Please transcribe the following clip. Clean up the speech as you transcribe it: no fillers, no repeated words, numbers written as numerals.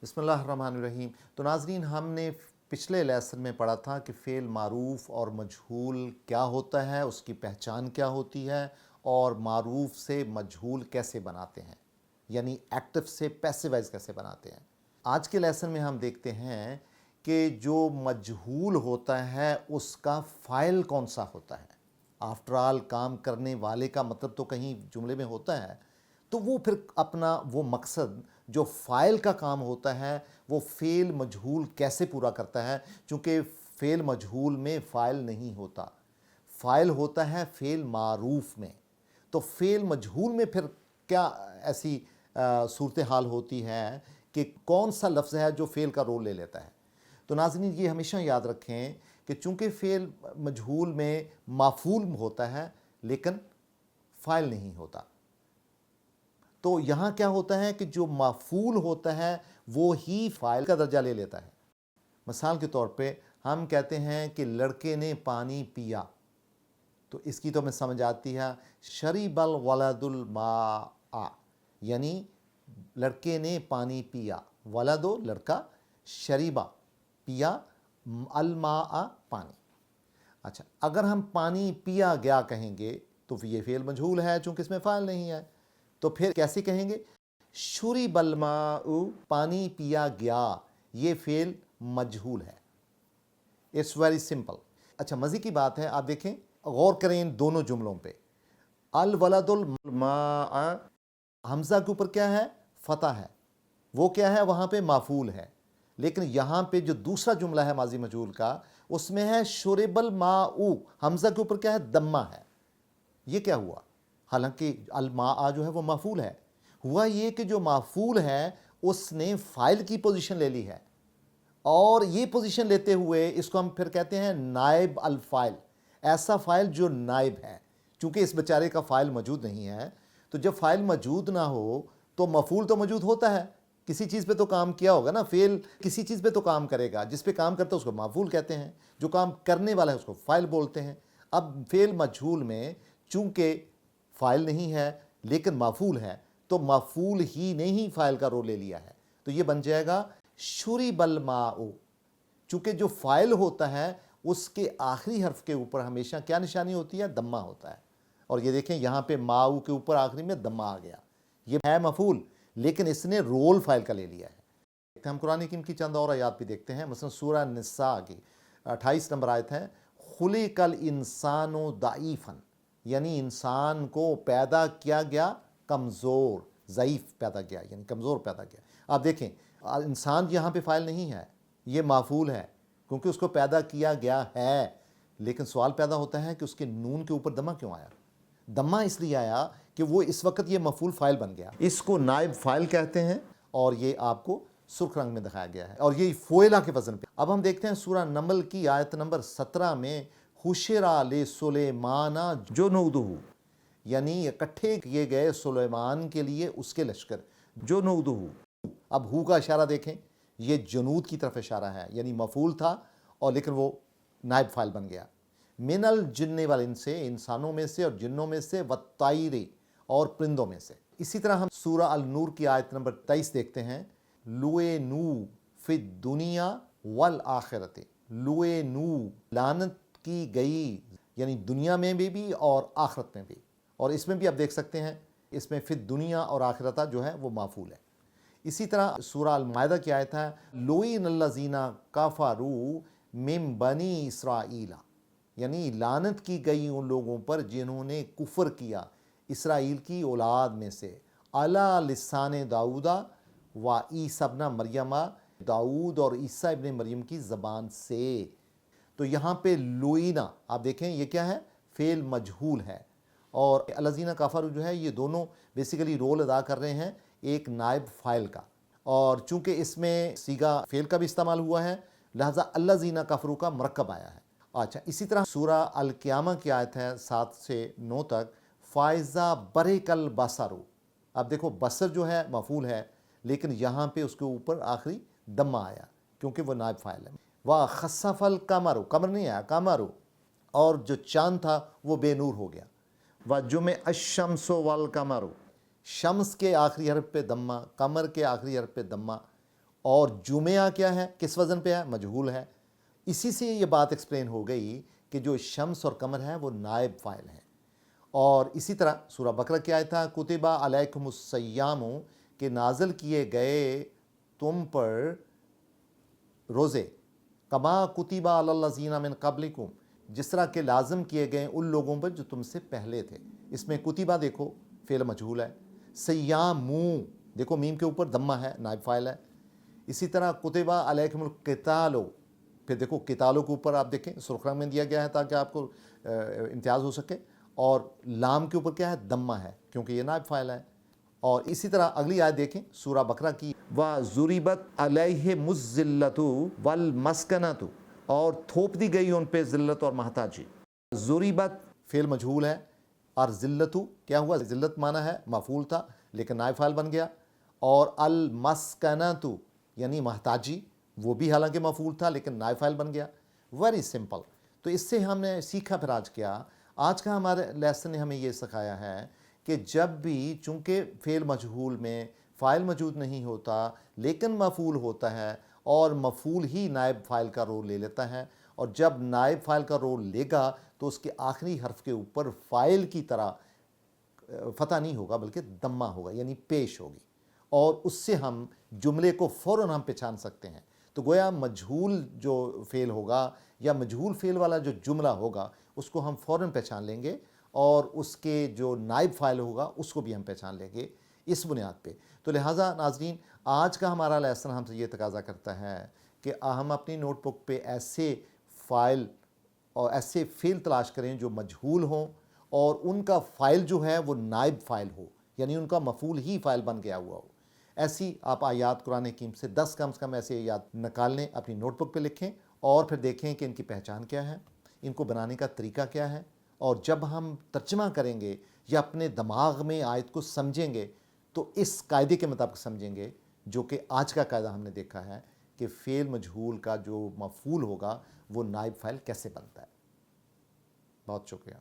बिस्मिल्लाहिर्रहमानिर्रहीम। तो नाज़रीन, हमने पिछले लेसन में पढ़ा था कि फ़ेल मारूफ़ और मजहूल क्या होता है, उसकी पहचान क्या होती है और मारूफ़ से मजहूल कैसे बनाते हैं, यानी एक्टिव से पैसिवाइज कैसे बनाते हैं। आज के लेसन में हम देखते हैं कि जो मजहूल होता है उसका फ़ाइल कौन सा होता है। आफ्टर ऑल काम करने वाले का मतलब तो कहीं जुमले में होता है, तो वो फिर अपना वो मकसद जो फ़ाइल का काम होता है वो फ़ेल मजहूल कैसे पूरा करता है। चूँकि फ़ेल मजहूल में फ़ाइल नहीं होता, फ़ाइल होता है फ़ेल मारूफ़ में। तो फ़ेल मजहूल में फिर क्या ऐसी सूरत हाल होती है कि कौन सा लफ्ज़ है जो फ़ेल का रोल ले लेता है। तो नाज़रीन, ये हमेशा याद रखें कि चूँकि फ़ेल मजहूल में माफ़ूल होता है लेकिन फ़ाइल नहीं होता, तो यहाँ क्या होता है कि जो माफ़ूल होता है वो ही फ़ाइल का दर्जा ले लेता है। मिसाल के तौर पे हम कहते हैं कि लड़के ने पानी पिया, तो इसकी तो हमें समझ आती है शरीबल वलदुल माआ, यानी लड़के ने पानी पिया, वलदो लड़का, शरीबा पिया, अलमाआ पानी। अच्छा, अगर हम पानी पिया गया कहेंगे तो ये फ़ेल मजहूल है चूँकि इसमें फ़ाइल नहीं है, तो फिर कैसे कहेंगे शुरिबल माउ, पानी पिया गया, ये फ़ेल मजहूल है। It's very simple. अच्छा, मज़े की बात है, आप देखें, गौर करें इन दोनों जुमलों पे। अल वलदुल माआ, हमज़ा के ऊपर क्या है, फ़तह है, वो क्या है वहाँ पे माफ़ूल है। लेकिन यहाँ पे जो दूसरा जुमला है माजी मजहूल का, उसमें है शुरिबल माउ, हमज़ा के ऊपर क्या है, दम्मा है। ये क्या हुआ, हालांकि अल माआ जो है वो माफ़ूल है। हुआ ये कि जो माफ़ूल है उसने फ़ाइल की पोजीशन ले ली है, और ये पोजीशन लेते हुए इसको हम फिर कहते हैं नायब अल फ़ाइल, ऐसा फ़ाइल जो नायब है। चूँकि इस बेचारे का फ़ाइल मौजूद नहीं है, तो जब फ़ाइल मौजूद ना हो तो मफ़ूल तो मौजूद होता है, किसी चीज़ पे तो काम किया होगा ना। फ़ेल किसी चीज़ पे तो काम करेगा, जिस पे काम करता है उसको माफ़ूल कहते हैं, जो काम करने वाला है उसको फ़ाइल बोलते हैं। अब फ़ेल मजहूल में चूँकि फ़ाइल नहीं है लेकिन माफ़ूल है, तो माफ़ूल ही ने ही फ़ाइल का रोल ले लिया है, तो ये बन जाएगा शुरिबल माउ। चूँकि जो फ़ाइल होता है उसके आखिरी हर्फ के ऊपर हमेशा क्या निशानी होती है, दम्मा होता है। और ये देखें यहाँ पे माउ के ऊपर आखिरी में दम्मा आ गया, ये है मफ़ूल लेकिन इसने रोल फ़ाइल का ले लिया है। हम कुरान हकीम की चंद और आयत भी देखते हैं। मसलन सूरह निसा की 28 नंबर आयत है, खुलिकल इंसानो दाईफन, यानी इंसान को पैदा किया गया कमज़ोर, ज़ईफ़ पैदा किया, यानी कमज़ोर पैदा किया। आप देखें, इंसान यहाँ पे फ़ाइल नहीं है, ये माफ़ूल है क्योंकि उसको पैदा किया गया है। लेकिन सवाल पैदा होता है कि उसके नून के ऊपर दमा क्यों आया। दमा इसलिए आया कि वो इस वक्त ये मफ़ूल फ़ाइल बन गया, इसको नायब फ़ाइल कहते हैं, और ये आपको सुर्ख रंग में दिखाया गया है, और ये फ़ोइला के वज़न पे। अब हम देखते हैं सूरह नमल की आयत नंबर 17 में, हुशिरा ले सुलेमाना जुनूदुहु, यानी इकट्ठे किए गए सुलेमान के लिए उसके लश्कर, जुनूदुहु। अब हु का इशारा देखें, ये जुनूद की तरफ इशारा है, यानी मफ़ूल था और लेकिन वो नायब फ़ाइल बन गया। मिनल जिन्ने वाले इनसे, इंसानों में से और जिन्नों में से, वत्तायरे और परिंदों में से। इसी तरह हम सूरह अल नूर की आयत नंबर 23 देखते हैं, लुए नू फिद दुनिया वल आखिरते, लुए नू लानत की गई, यानी दुनिया में भी और आखिरत में भी। और इसमें भी आप देख सकते हैं, इसमें फिद दुनिया और आखिरता जो है वो माफूल है। इसी तरह सूरह अल मायदा की आयत है, लोइन अल्लज़ीना काफारू मिम बनी इसराइला, यानी लानत की गई उन लोगों पर जिन्होंने कुफर किया इसराइल की औलाद में से, अला लिसाने दाऊदा व ईसा इब्न मरियमा, दाऊद और ईसा इब्न मरियम की ज़बान से। तो यहाँ पे लुइना आप देखें, ये क्या है, फ़ेल मजहूल है, और अल्लज़ीना काफरू जो है ये दोनों बेसिकली रोल अदा कर रहे हैं एक नायब फ़ाइल का। और चूँकि इसमें सीगा फ़ेल का भी इस्तेमाल हुआ है, लिहाजा अल्लज़ीना काफरू का मरकब आया है। अच्छा, इसी तरह सूरह अल क़ियामा की आयत है 7 से 9 तक, फ़ाइज़ा बरेकल बसरु। अब देखो, बसर जो है मफ़ूल है लेकिन यहाँ पे उसके ऊपर आखिरी दम्मा आया क्योंकि वो नायब फ़ाइल है। वाह खसफ़ल कमरु, कमर नहीं आया, कमरु, और जो चांद था वो बेनूर हो गया। व जुमे अशम्सो वल कमरु, शम्स के आखिरी हर्फ पे दम्मा, कमर के आखिरी हर्फ पे दम्मा, اور جمعہ کیا ہے، کس وزن پہ ہے، مجہول ہے۔ اسی سے یہ بات ایکسپلین ہو گئی کہ جو شمس اور قمر ہے وہ نائب فاعل ہیں۔ اور اسی طرح سورہ بقرہ کی آیت تھا کتبہ علیکم الصیام، کہ نازل کیے گئے تم پر روزے، کما کتبہ علی الذین من قبلکم، جس طرح کہ لازم کیے گئے ان لوگوں پر جو تم سے پہلے تھے۔ اس میں کتبہ دیکھو فعل مجہول ہے، سیامو دیکھو میم کے اوپر ضمہ ہے، نائب فاعل ہے۔ اسی طرح کتبہ علیکم القتال، پھر دیکھو قتالوں کے اوپر آپ دیکھیں سرخ رنگ میں دیا گیا ہے تاکہ آپ کو امتیاز ہو سکے، اور لام کے اوپر کیا ہے، ضمہ ہے، کیونکہ یہ نائب فاعل ہے۔ اور اسی طرح اگلی آیت دیکھیں سورہ بقرہ کی، وَضُرِبَتْ عَلَيْهِمُ الذِّلَّةُ وَالْمَسْكَنَةُ، اور تھوپ دی گئی ان پہ ذلت اور محتاجی۔ ضُرِبَت فعل مجہول ہے، اور ذلت کیا ہوا، ذلت معنی ہے مفعول تھا لیکن نائب فاعل بن گیا، اور المسکنۃ یعنی محتاجی، وہ بھی حالانکہ مفعول تھا لیکن نائب فاعل بن گیا۔ Very simple. تو اس سے ہم نے سیکھا پھر آج کیا، آج کا ہمارے لیسن نے ہمیں یہ سکھایا ہے کہ جب بھی چونکہ فعل مجہول میں فاعل موجود نہیں ہوتا لیکن مفعول ہوتا ہے، اور مفعول ہی نائب فاعل کا رول لے لیتا ہے، اور جب نائب فاعل کا رول لے گا تو اس کے آخری حرف کے اوپر فاعل کی طرح فتح نہیں ہوگا بلکہ ضمہ ہوگا، یعنی پیش ہوگی، اور اس سے ہم جملے کو فوراً ہم پہچان سکتے ہیں۔ تو گویا مجہول جو فعل ہوگا یا مجہول فعل والا جو جملہ ہوگا اس کو ہم فوراً پہچان لیں گے، اور اس کے جو نائب فاعل ہوگا اس کو بھی ہم پہچان لیں گے اس بنیاد پہ۔ تو لہٰذا ناظرین، آج کا ہمارا لیسن ہم سے یہ تقاضا کرتا ہے کہ ہم اپنی نوٹ بک پہ ایسے فاعل اور ایسے فعل تلاش کریں جو مجہول ہوں، اور ان کا فاعل جو ہے وہ نائب فاعل ہو، یعنی ان کا مفعول ہی فاعل بن گیا ہوا ہو۔ ایسی آپ آیات قرآن حکیم سے 10 کم سے کم ایسے آیات نکال لیں، اپنی نوٹ بک پہ لکھیں، اور پھر دیکھیں کہ ان کی پہچان کیا ہے، ان کو بنانے کا طریقہ کیا ہے، اور جب ہم ترجمہ کریں گے یا اپنے دماغ میں آیت کو سمجھیں گے تو اس قاعدے کے مطابق سمجھیں گے جو کہ آج کا قاعدہ ہم نے دیکھا ہے کہ فعل مجہول کا جو مفعول ہوگا وہ نائب فاعل کیسے بنتا ہے۔ بہت شکریہ۔